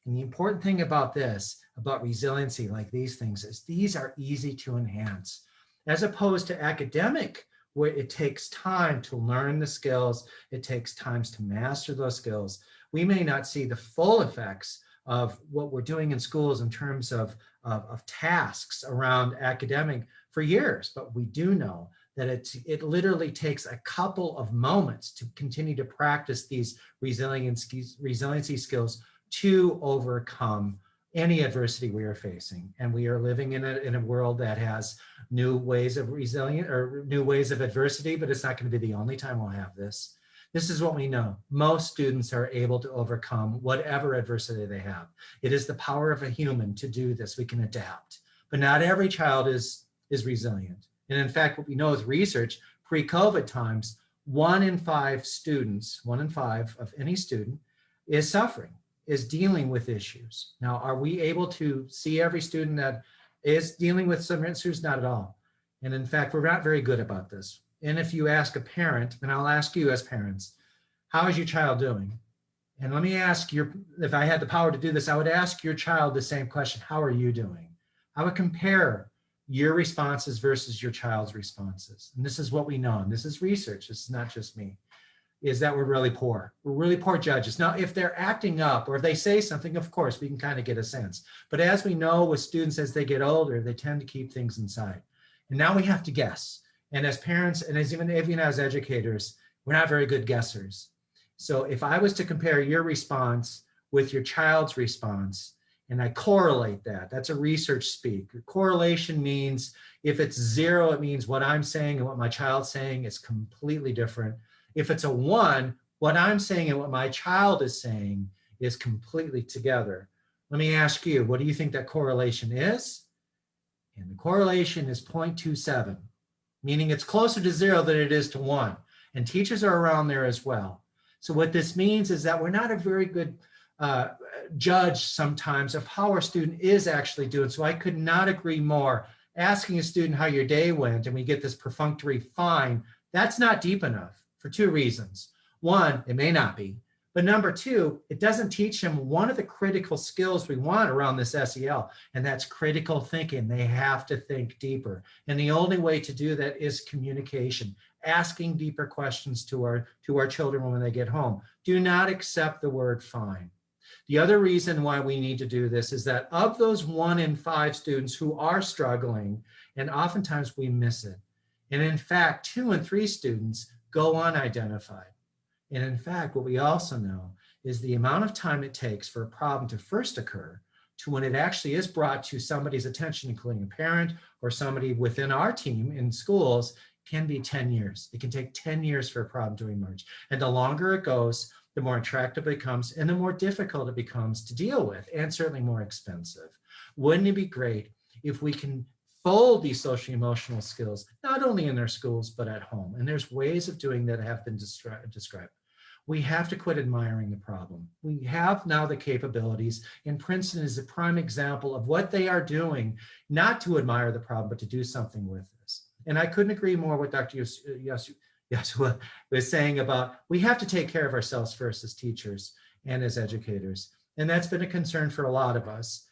And the important thing about this, about resiliency, like these things, is these are easy to enhance, as opposed to academic, where it takes time to learn the skills, it takes time to master those skills. We may not see the full effects of what we're doing in schools in terms of tasks around academic for years, but we do know that it literally takes a couple of moments to continue to practice these resiliency skills to overcome any adversity we are facing. And we are living in a world that has new ways of resilient or new ways of adversity, but it's not going to be the only time we'll have this. This is what we know. Most students are able to overcome whatever adversity they have. It is the power of a human to do this. We can adapt, but not every child is resilient. And in fact, what we know with research, pre-COVID times, 1 in 5 students, 1 in 5 of any student is suffering, is dealing with issues. Now, are we able to see every student that is dealing with some issues? Not at all. And in fact, we're not very good about this. And if you ask a parent, and I'll ask you as parents, how is your child doing? And let me ask if I had the power to do this, I would ask your child the same question. How are you doing? I would compare your responses versus your child's responses. And this is what we know, and this is research, this is not just me, is that we're really poor. We're really poor judges. Now, if they're acting up or if they say something, of course, we can kind of get a sense. But as we know with students, as they get older, they tend to keep things inside. And now we have to guess. And as parents, and even as educators, we're not very good guessers. So if I was to compare your response with your child's response, and I correlate that, that's a research speak. Correlation means if it's 0, it means what I'm saying and what my child's saying is completely different. If it's a 1, what I'm saying and what my child is saying is completely together. Let me ask you, what do you think that correlation is? And the correlation is 0.27, meaning it's closer to 0 than it is to 1. And teachers are around there as well. So what this means is that we're not a very good judge sometimes of how our student is actually doing. So I could not agree more. Asking a student how your day went and we get this perfunctory fine, that's not deep enough for 2 reasons. 1, it may not be. But number 2, it doesn't teach them one of the critical skills we want around this SEL, and that's critical thinking. They have to think deeper. And the only way to do that is communication, asking deeper questions to our children when they get home. Do not accept the word fine. The other reason why we need to do this is that of those 1 in 5 students who are struggling, and oftentimes we miss it. And in fact, 2 in 3 students go unidentified. And in fact, what we also know is the amount of time it takes for a problem to first occur to when it actually is brought to somebody's attention, including a parent or somebody within our team in schools, can be 10 years. It can take 10 years for a problem to emerge. And the longer it goes, the more intractable it becomes and the more difficult it becomes to deal with, and certainly more expensive. Wouldn't it be great if we can fold these social emotional skills, not only in their schools, but at home? And there's ways of doing that have been described. We have to quit admiring the problem. We have now the capabilities, and Princeton is a prime example of what they are doing, not to admire the problem, but to do something with this. And I couldn't agree more with Dr. Joshua was saying about we have to take care of ourselves first as teachers and as educators. And that's been a concern for a lot of us.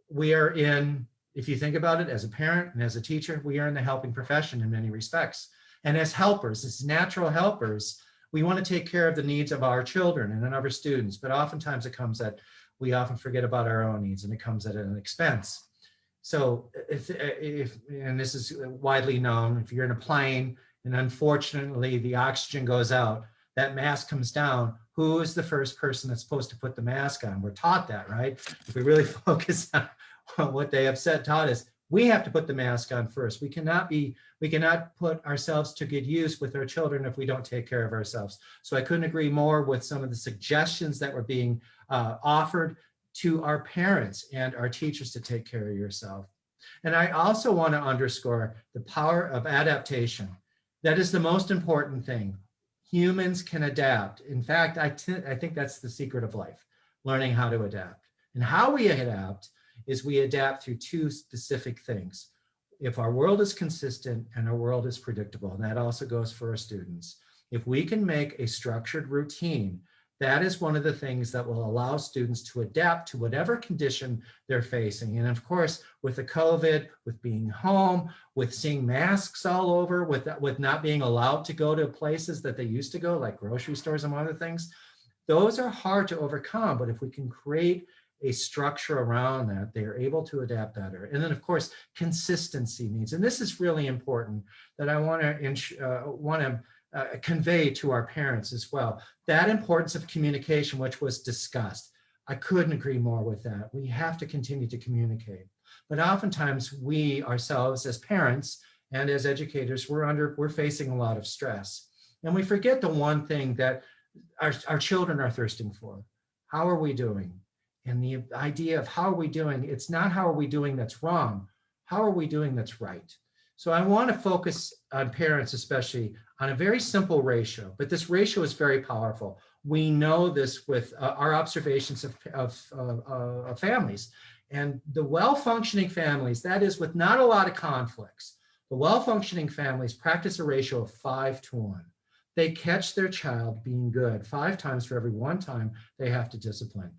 We are in, if you think about it, as a parent and as a teacher, we are in the helping profession in many respects. And as helpers, as natural helpers, we want to take care of the needs of our children and of our students, but oftentimes it comes at, we often forget about our own needs, and it comes at an expense. So and this is widely known, if you're in a plane and unfortunately the oxygen goes out, that mask comes down, who is the first person that's supposed to put the mask on? We're taught that, right? If we really focus on what they have taught us, we have to put the mask on first. We cannot put ourselves to good use with our children if we don't take care of ourselves. So I couldn't agree more with some of the suggestions that were being offered to our parents and our teachers to take care of yourself. And I also want to underscore the power of adaptation. That is the most important thing. Humans can adapt. In fact, I think that's the secret of life, learning how to adapt. And how we adapt is we adapt through 2 specific things. If our world is consistent and our world is predictable, and that also goes for our students, if we can make a structured routine That is one of the things that will allow students to adapt to whatever condition they're facing. And of course, with the COVID, with being home, with seeing masks all over, with not being allowed to go to places that they used to go, like grocery stores and other things, those are hard to overcome. But if we can create a structure around that, they are able to adapt better. And then of course, consistency needs, and this is really important that I want to convey to our parents as well. That importance of communication, which was discussed. I couldn't agree more with that. We have to continue to communicate. But oftentimes we ourselves as parents and as educators, we're facing a lot of stress. And we forget the one thing that our children are thirsting for. How are we doing? And the idea of how are we doing, it's not how are we doing that's wrong. How are we doing that's right? So I want to focus on parents, especially on a very simple ratio, but this ratio is very powerful. We know this with our observations of families, and the well-functioning families, that is with not a lot of conflicts, the well-functioning families practice a ratio of 5-to-1. They catch their child being good 5 times for every 1 time they have to discipline.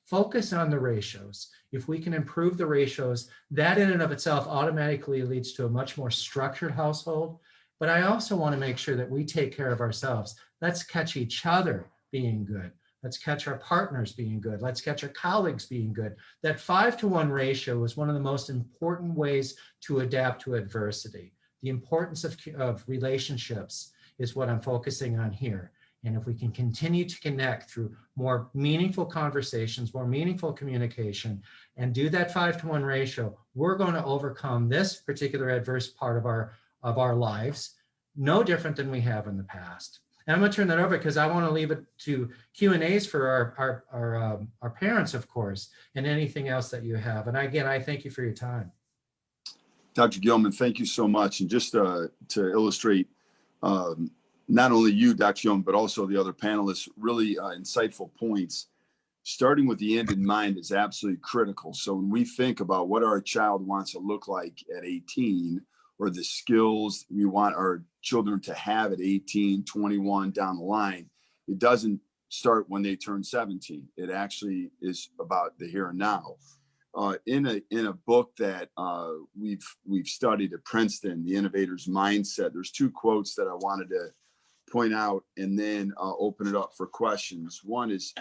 Focus on the ratios. If we can improve the ratios, that in and of itself automatically leads to a much more structured household. But I also want to make sure that we take care of ourselves. Let's catch each other being good. Let's catch our partners being good. Let's catch our colleagues being good. That 5-to-1 ratio is one of the most important ways to adapt to adversity. The importance of relationships is what I'm focusing on here. And if we can continue to connect through more meaningful conversations, more meaningful communication, and do that 5-to-1 ratio, we're going to overcome this particular adverse part of our lives, no different than we have in the past. And I'm going to turn that over because I want to leave it to Q&As for our parents, of course, and anything else that you have. And again, I thank you for your time. Dr. Gilman, thank you so much. And just to illustrate, not only you, Dr. Gilman, but also the other panelists, really insightful points. Starting with the end in mind is absolutely critical. So when we think about what our child wants to look like at 18, or the skills we want our children to have at 18, 21, down the line, it doesn't start when they turn 17. It actually is about the here and now. In a book that we've studied at Princeton, the Innovators Mindset, there's 2 quotes that I wanted to point out and then open it up for questions. One is,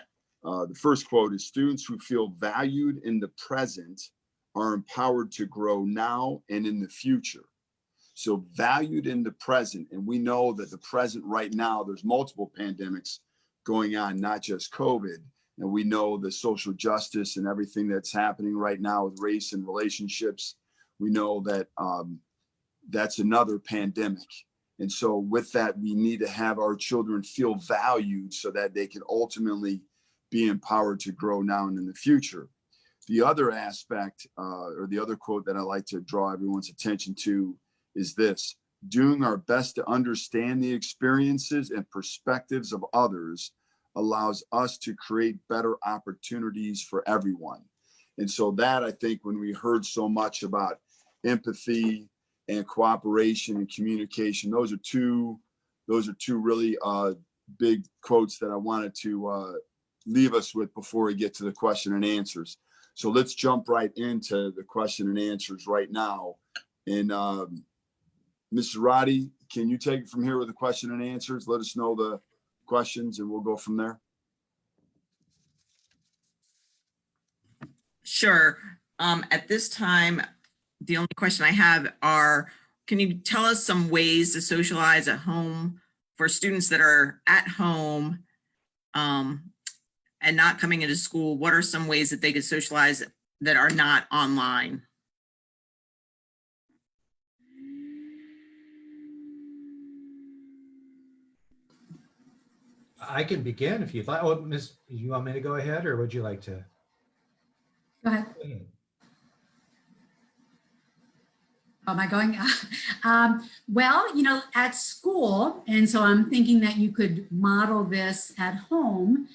the first quote is, students who feel valued in the present are empowered to grow now and in the future. So valued in the present, and we know that the present right now, there's multiple pandemics going on, not just COVID. And we know the social justice and everything that's happening right now with race and relationships. We know that that's another pandemic. And so with that, we need to have our children feel valued so that they can ultimately be empowered to grow now and in the future. The other aspect, or the other quote that I like to draw everyone's attention to is this: doing our best to understand the experiences and perspectives of others allows us to create better opportunities for everyone. And so that, I think, when we heard so much about empathy and cooperation and communication, those are two really big quotes that I wanted to leave us with before we get to the question and answers. So let's jump right into the question and answers right now. And Mr. Roddy, can you take it from here with the question and answers? Let us know the questions and we'll go from there. Sure. At this time, the only question I have are, can you tell us some ways to socialize at home for students that are at home and not coming into school? What are some ways that they could socialize that are not online? I can begin if you'd like. Oh, Ms., you want me to go ahead, or would you like to? Go ahead. Go ahead. Am I going? Well, at school, and so I'm thinking that you could model this at home.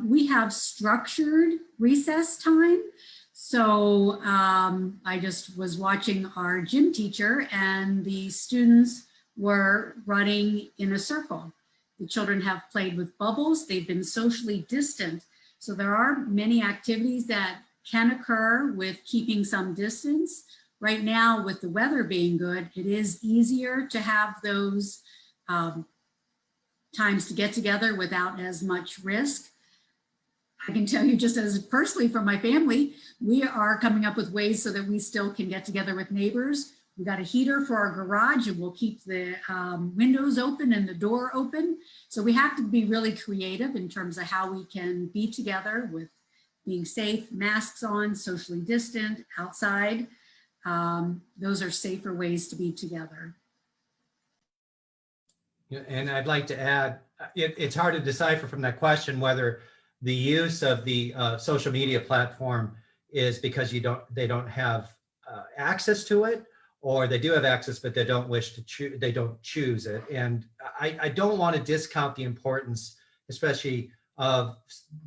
We have structured recess time. So I just was watching our gym teacher, and the students were running in a circle. The children have played with bubbles. They've been socially distant. So there are many activities that can occur with keeping some distance. Right now, with the weather being good, it is easier to have those times to get together without as much risk. I can tell you just as personally from my family, we are coming up with ways so that we still can get together with neighbors. We got a heater for our garage and we'll keep the windows open and the door open. So we have to be really creative in terms of how we can be together with being safe, masks on, socially distant, outside. Those are safer ways to be together. And I'd like to add, it's hard to decipher from that question whether the use of the social media platform is because they don't have access to it, or they do have access, but they don't wish to choose, they don't choose it. And I don't want to discount the importance, especially of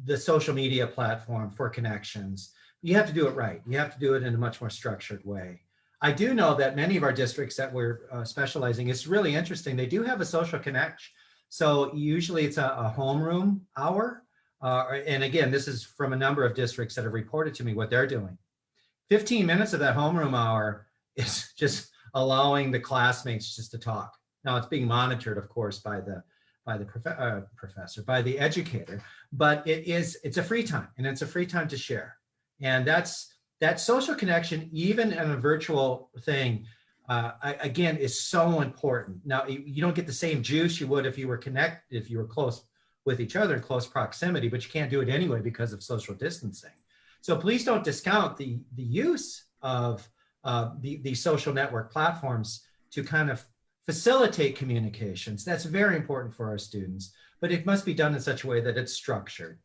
the social media platform for connections. You have to do it right. You have to do it in a much more structured way. I do know that many of our districts that we're specializing, it's really interesting. They do have a social connection. So usually it's a homeroom hour. And again, this is from a number of districts that have reported to me what they're doing. 15 minutes of that homeroom hour is just allowing the classmates just to talk. Now it's being monitored, of course, by the professor, by the educator, but it's a free time, and it's a free time to share. And that social connection, even in a virtual thing, again, is so important. Now you don't get the same juice you would if you were close with each other in close proximity, but you can't do it anyway because of social distancing. So please don't discount the use of the social network platforms to kind of facilitate communications. That's very important for our students, but it must be done in such a way that it's structured.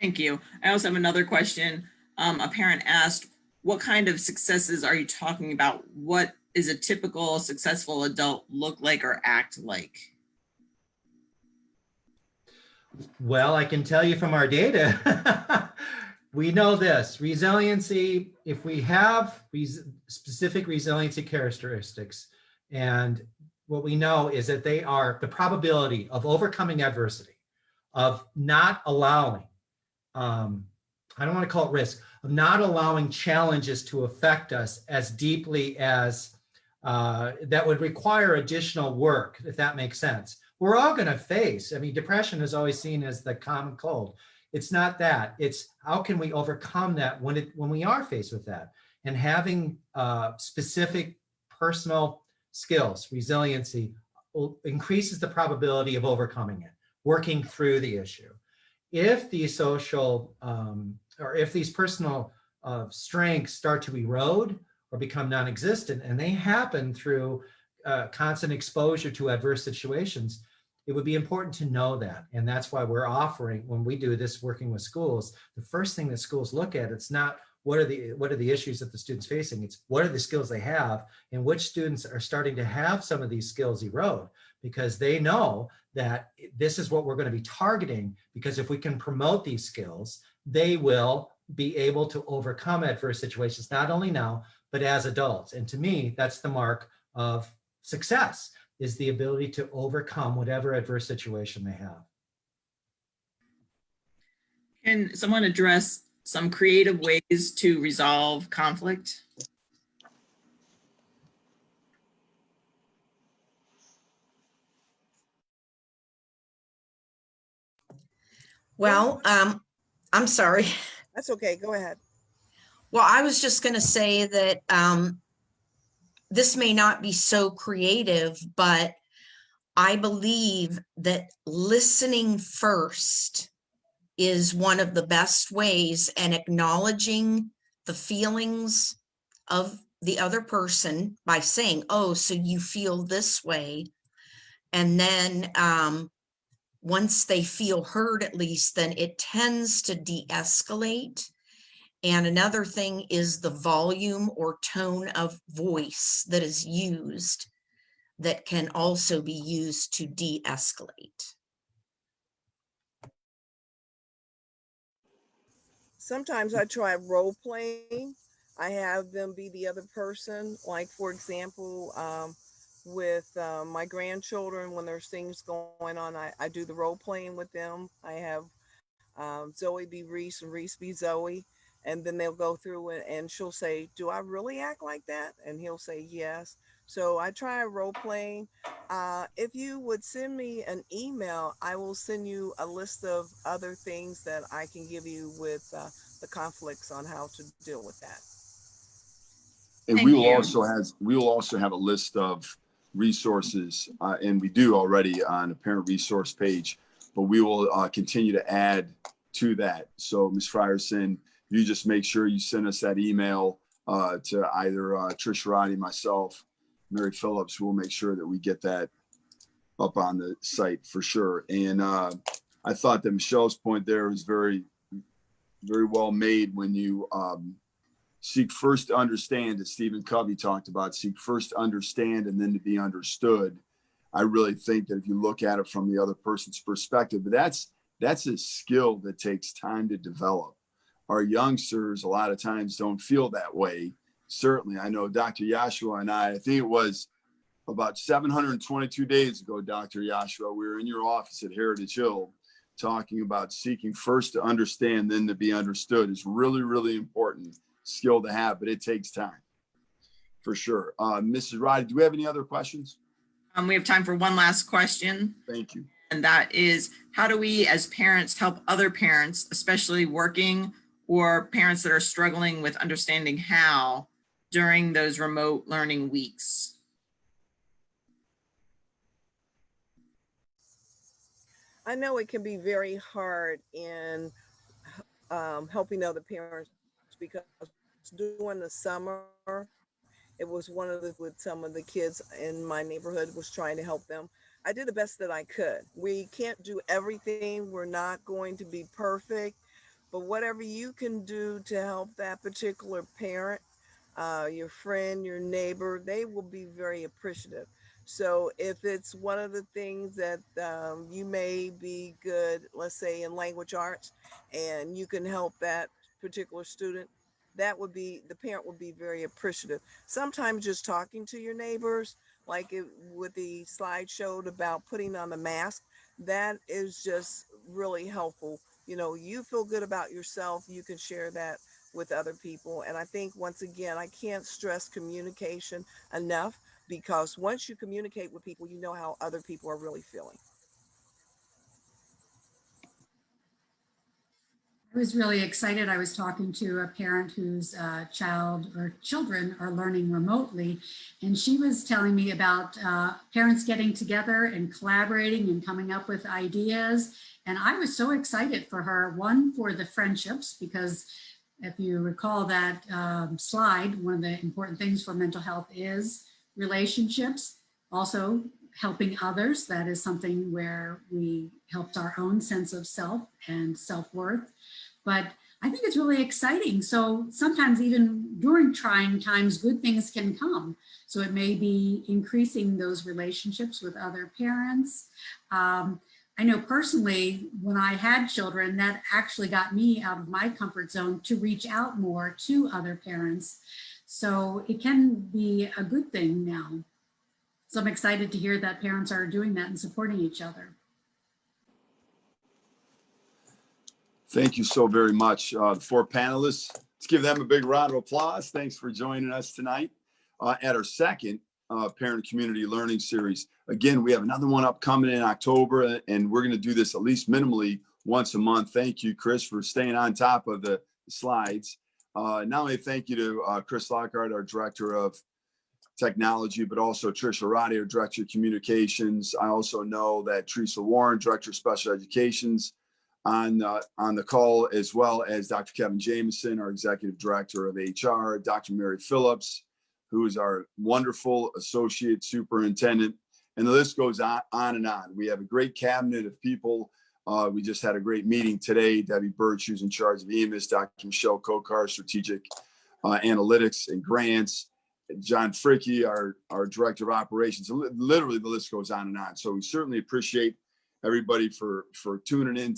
Thank you. I also have another question. A parent asked, what kind of successes are you talking about? What is a typical successful adult look like or act like? Well, I can tell you from our data, we know this, resiliency, if we have specific resiliency characteristics, and what we know is that they are the probability of overcoming adversity, of not allowing, I don't want to call it risk, of not allowing challenges to affect us as deeply as that would require additional work, if that makes sense. We're all going to face, I mean, depression is always seen as the common cold. It's not that. It's how can we overcome that when we are faced with that, and having specific personal skills, resiliency, increases the probability of overcoming it, working through the issue. If these social or if these personal strengths start to erode or become non-existent, and they happen through constant exposure to adverse situations, it would be important to know that. And that's why we're offering, when we do this working with schools, the first thing that schools look at, it's not what are the issues that the student's facing, it's what are the skills they have, and which students are starting to have some of these skills erode, because they know that this is what we're going to be targeting, because if we can promote these skills, they will be able to overcome adverse situations, not only now, but as adults. And to me, that's the mark of success, is the ability to overcome whatever adverse situation they have. Can someone address some creative ways to resolve conflict? Well, I'm sorry. That's okay. Go ahead. Well, I was just going to say that this may not be so creative, but I believe that listening first is one of the best ways, and acknowledging the feelings of the other person by saying, oh, so you feel this way. And then once they feel heard, at least, then it tends to de-escalate. And another thing is the volume or tone of voice that is used that can also be used to de-escalate. Sometimes I try role playing. I have them be the other person. Like, for example, with my grandchildren when there's things going on. I do the role playing with them. I have Zoe be Reese and Reese be Zoe. And then they'll go through it and she'll say, do I really act like that? And he'll say, yes. So I try role playing. If you would send me an email, I will send you a list of other things that I can give you with the conflicts on how to deal with that. And Thank you. we will also have a list of resources, and we do already on a parent resource page, but we will continue to add to that. So Ms. Fryerson, you just make sure you send us that email to either Trish Roddy, myself, Mary Phillips. We'll make sure that we get that up on the site for sure. And I thought that Michelle's point there was very, very well made when you seek first to understand, as Stephen Covey talked about, seek first to understand and then to be understood. I really think that if you look at it from the other person's perspective, but that's a skill that takes time to develop. Our youngsters a lot of times don't feel that way. Certainly, I know Dr. Joshua and I think it was about 722 days ago, Dr. Joshua, we were in your office at Heritage Hill talking about seeking first to understand, then to be understood is really, really important skill to have, but it takes time for sure. Mrs. Roddy, do we have any other questions? We have time for one last question. Thank you. And that is, how do we as parents help other parents, especially working or parents that are struggling with understanding how during those remote learning weeks? I know it can be very hard in helping other parents because during the summer, it was one of the, with some of the kids in my neighborhood was trying to help them. I did the best that I could. We can't do everything. We're not going to be perfect, but whatever you can do to help that particular parent, your friend, your neighbor, they will be very appreciative. So if it's one of the things that you may be good, let's say in language arts, and you can help that particular student, that would be, the parent would be very appreciative. Sometimes just talking to your neighbors, like it, with the slide showed about putting on the mask, that is just really helpful. You know, you feel good about yourself, you can share that with other people. And I think, once again, I can't stress communication enough, because once you communicate with people, you know how other people are really feeling. I was really excited. I was talking to a parent whose child or children are learning remotely, and she was telling me about parents getting together and collaborating and coming up with ideas. And I was so excited for her, one, for the friendships, because if you recall that slide, one of the important things for mental health is relationships, also helping others. That is something where we helped our own sense of self and self-worth. But I think it's really exciting. So sometimes even during trying times, good things can come. So it may be increasing those relationships with other parents. I know personally, when I had children, that actually got me out of my comfort zone to reach out more to other parents. So it can be a good thing now. So I'm excited to hear that parents are doing that and supporting each other. Thank you so very much. The four panelists, let's give them a big round of applause. Thanks for joining us tonight at our second Parent Community Learning Series. Again, we have another one upcoming in October, and we're going to do this at least minimally once a month. Thank you, Chris, for staying on top of the slides. Not only thank you to Chris Lockhart, our Director of Technology, but also Tricia Roddy, our Director of Communications. I also know that Teresa Warren, Director of Special Educations, on the call, as well as Dr. Kevin Jameson, our Executive Director of HR, Dr. Mary Phillips, who is our wonderful Associate Superintendent, and the list goes on and on. We have a great cabinet of people. We just had a great meeting today. Debbie Birch, who's in charge of EMIS, Dr. Michelle Kokar, Strategic Analytics and Grants, John Fricky, our Director of Operations. Literally, the list goes on and on. So we certainly appreciate everybody for tuning in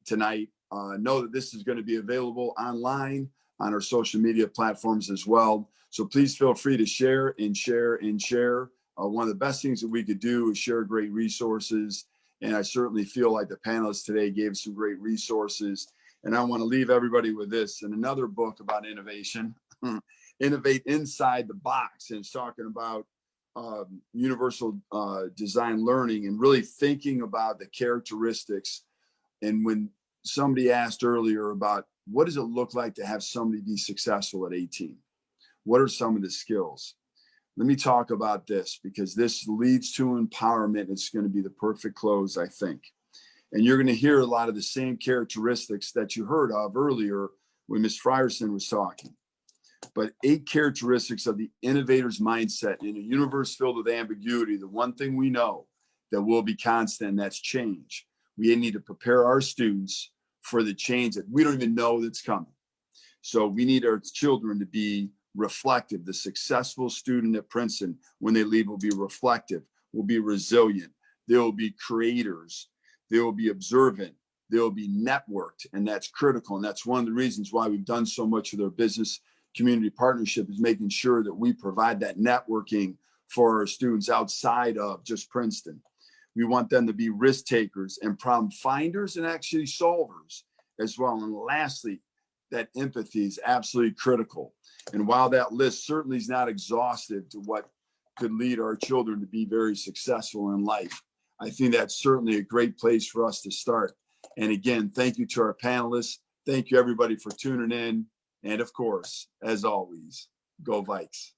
tonight. Know that this is going to be available online on our social media platforms as well. So please feel free to share and share and share one of the best things that we could do is share great resources. And I certainly feel like the panelists today gave some great resources. And I want to leave everybody with this and another book about innovation, Innovate Inside the Box. And it's talking about universal design learning and really thinking about the characteristics. And when somebody asked earlier about what does it look like to have somebody be successful at 18? What are some of the skills? Let me talk about this because this leads to empowerment. It's going to be the perfect close, I think. And you're going to hear a lot of the same characteristics that you heard of earlier when Ms. Fryerson was talking. But 8 characteristics of the innovator's mindset in a universe filled with ambiguity. The one thing we know that will be constant, and that's change. We need to prepare our students for the change that we don't even know that's coming. So we need our children to be reflective. The successful student at Princeton, when they leave, will be reflective, will be resilient. They will be creators. They will be observant. They will be networked, and that's critical. And that's one of the reasons why we've done so much of their business community partnership is making sure that we provide that networking for our students outside of just Princeton. We want them to be risk takers and problem finders and actually solvers as well. And lastly, that empathy is absolutely critical. And while that list certainly is not exhaustive to what could lead our children to be very successful in life, I think that's certainly a great place for us to start. And again, thank you to our panelists. Thank you everybody for tuning in. And of course, as always, go Vikes.